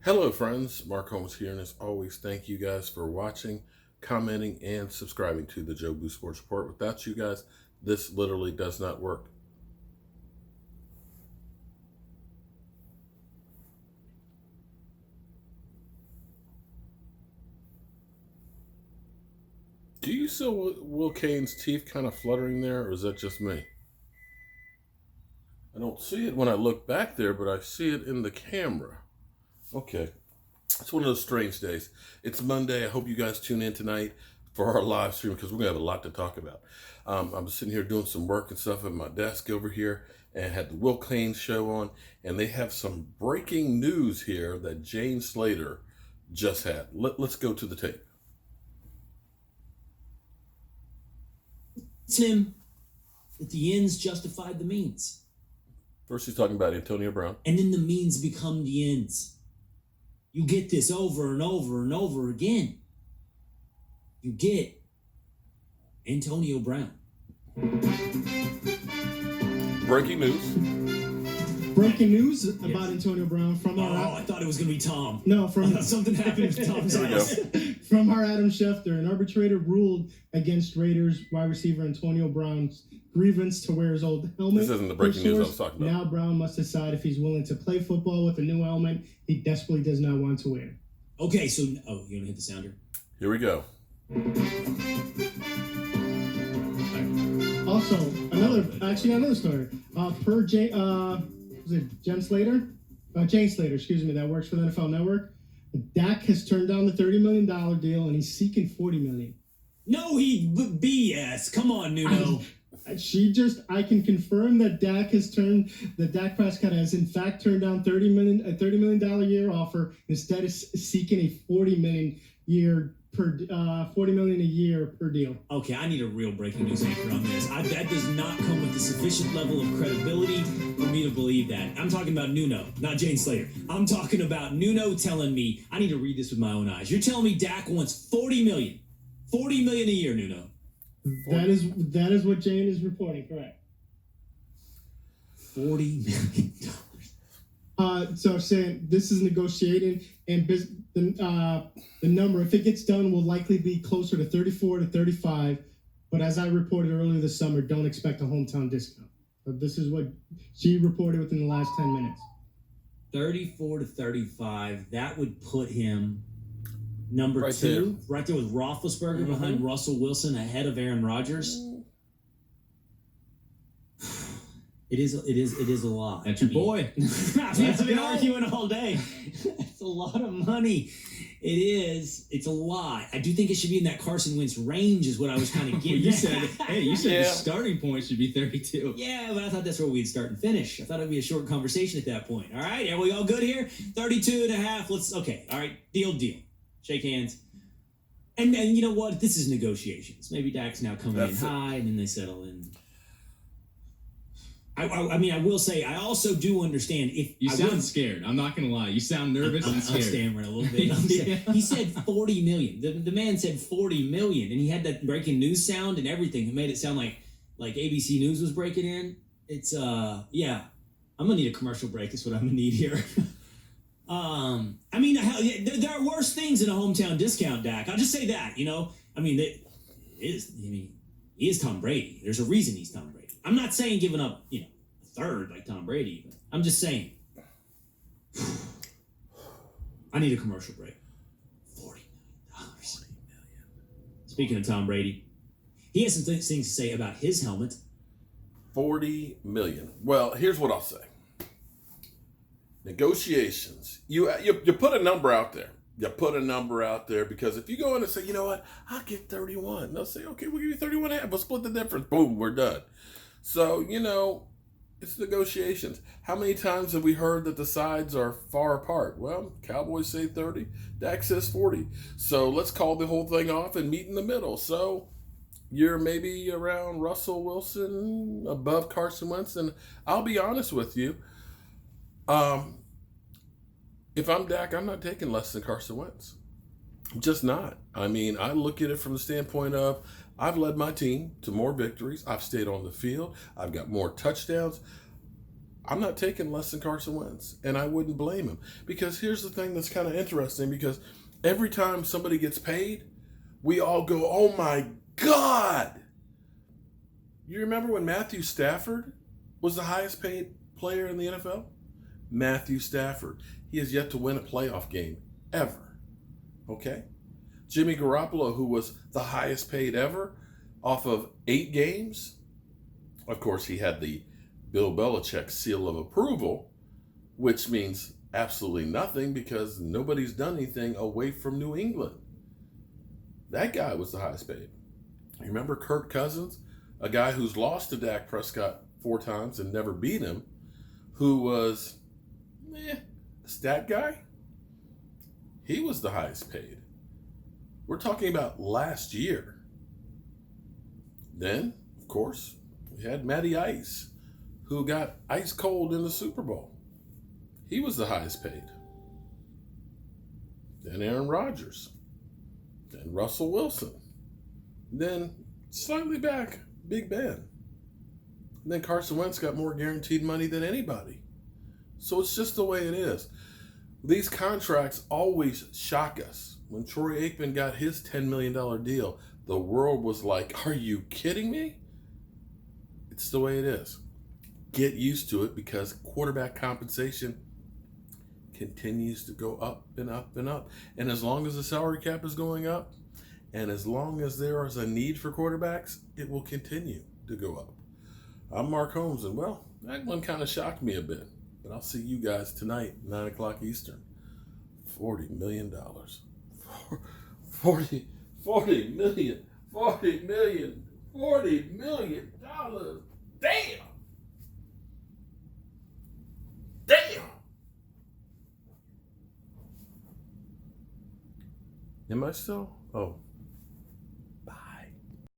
Hello, friends. Mark Holmes here, and as always, thank you guys for watching, commenting, and subscribing to the Joe Boo Sports Report. Without you guys, this literally does not work. Do you see Will Cain's teeth kind of fluttering there, or is that just me? I don't see it when I look back there, but I see it in the camera. Okay. It's one of those strange days. It's Monday. I hope you guys tune in tonight for our live stream because we're going to have a lot to talk about. I'm sitting here doing some work and stuff at my desk over here and had the Will Cain show on, and they have some breaking news here that Jane Slater just had. Let's go to the tape. It's him that the ends justified the means. First, he's talking about Antonio Brown. And then the means become the ends. You get this over and over and over again. You get Antonio Brown. Breaking news. Breaking news about Antonio Brown from our... I thought it was going to be Tom. No, from... Something happened to Tom's house. From our Adam Schefter, an arbitrator ruled against Raiders wide receiver Antonio Brown's grievance to wear his old helmet. This isn't the breaking news I was talking about. Now Brown must decide if he's willing to play football with a new helmet he desperately does not want to wear. Okay, so... Oh, you want to hit the sounder? Here we go. Also, another story. Per Jane Slater, that works for the NFL Network. Dak has turned down the $30 million deal, and he's seeking $40 million. No, BS. Come on, Nuno. I can confirm that Dak Prescott has in fact turned down a $30 million a year offer. Instead, is seeking a $40 million a year per deal. Okay, I need a real breaking news anchor on this. That does not come with the sufficient level of credibility for me to believe that. I'm talking about Nuno, not Jane Slater. I'm talking about Nuno telling me, I need to read this with my own eyes. You're telling me Dak wants $40 million. $40 million a year, Nuno. That is what Jane is reporting, correct. $40 million. So saying this is negotiated, and the number, if it gets done, will likely be closer to 34 to 35. But as I reported earlier this summer, don't expect a hometown discount. But this is what she reported within the last 10 minutes. 34 to 35. That would put him number right two, right there with Roethlisberger behind Russell Wilson, ahead of Aaron Rodgers. It is a lot. That's your boy. I've been arguing all day. It's a lot of money. It is. It's a lot. I do think it should be in that Carson Wentz range is what I was kind of getting. You said the starting point should be 32. Yeah, but I thought that's where we'd start and finish. I thought it'd be a short conversation at that point. All right, are we all good here? 32 and a half. Okay. All right, deal. Shake hands. And you know what? This is negotiations. Maybe Dak's now coming in high, and then they settle in. I mean, I will say, I also do understand if you sound scared. I'm not gonna lie. You sound nervous and scared. I'm stammering a little bit. He said $40 million. The man said $40 million, and he had that breaking news sound and everything. It made it sound like ABC News was breaking in. It's yeah. I'm gonna need a commercial break. That's what I'm gonna need here. I mean, there are worse things in a hometown discount, Dak. I'll just say that. I mean, he is Tom Brady. There's a reason he's Tom Brady. I'm not saying giving up, a third like Tom Brady, but I'm just saying I need a commercial break. $40 million. $40 million. Speaking of Tom Brady, he has some things to say about his helmet. $40 million. Well, here's what I'll say. Negotiations. You put a number out there. You put a number out there because if you go in and say, you know what, I'll get 31. They'll say, okay, we'll give you 31 and a half. We'll split the difference. Boom, we're done. So, it's negotiations. How many times have we heard that the sides are far apart? Well, Cowboys say 30. Dak says 40. So let's call the whole thing off and meet in the middle. So you're maybe around Russell Wilson, above Carson Wentz. And I'll be honest with you. If I'm Dak, I'm not taking less than Carson Wentz. Just not. I mean, I look at it from the standpoint of I've led my team to more victories. I've stayed on the field. I've got more touchdowns. I'm not taking less than Carson Wentz, and I wouldn't blame him. Because here's the thing that's kind of interesting, because every time somebody gets paid, we all go, oh my God. You remember when Matthew Stafford was the highest paid player in the NFL? Matthew Stafford. He has yet to win a playoff game ever. Okay? Jimmy Garoppolo, who was the highest paid ever off of 8 games. Of course, he had the Bill Belichick seal of approval, which means absolutely nothing because nobody's done anything away from New England. That guy was the highest paid. You remember Kirk Cousins, a guy who's lost to Dak Prescott 4 times and never beat him, who was a stat guy? He was the highest paid. We're talking about last year. Then, of course, we had Matty Ice, who got ice cold in the Super Bowl. He was the highest paid. Then Aaron Rodgers. Then Russell Wilson. Then, slightly back, Big Ben. And then Carson Wentz got more guaranteed money than anybody. So it's just the way it is. These contracts always shock us. When Troy Aikman got his $10 million deal, the world was like, are you kidding me? It's the way it is. Get used to it because quarterback compensation continues to go up and up and up. And as long as the salary cap is going up, and as long as there is a need for quarterbacks, it will continue to go up. I'm Mark Holmes, and well, that one kind of shocked me a bit. But I'll see you guys tonight, 9 o'clock Eastern. $40 million. $40 million. $40 million. Damn. Damn. Am I still? Oh.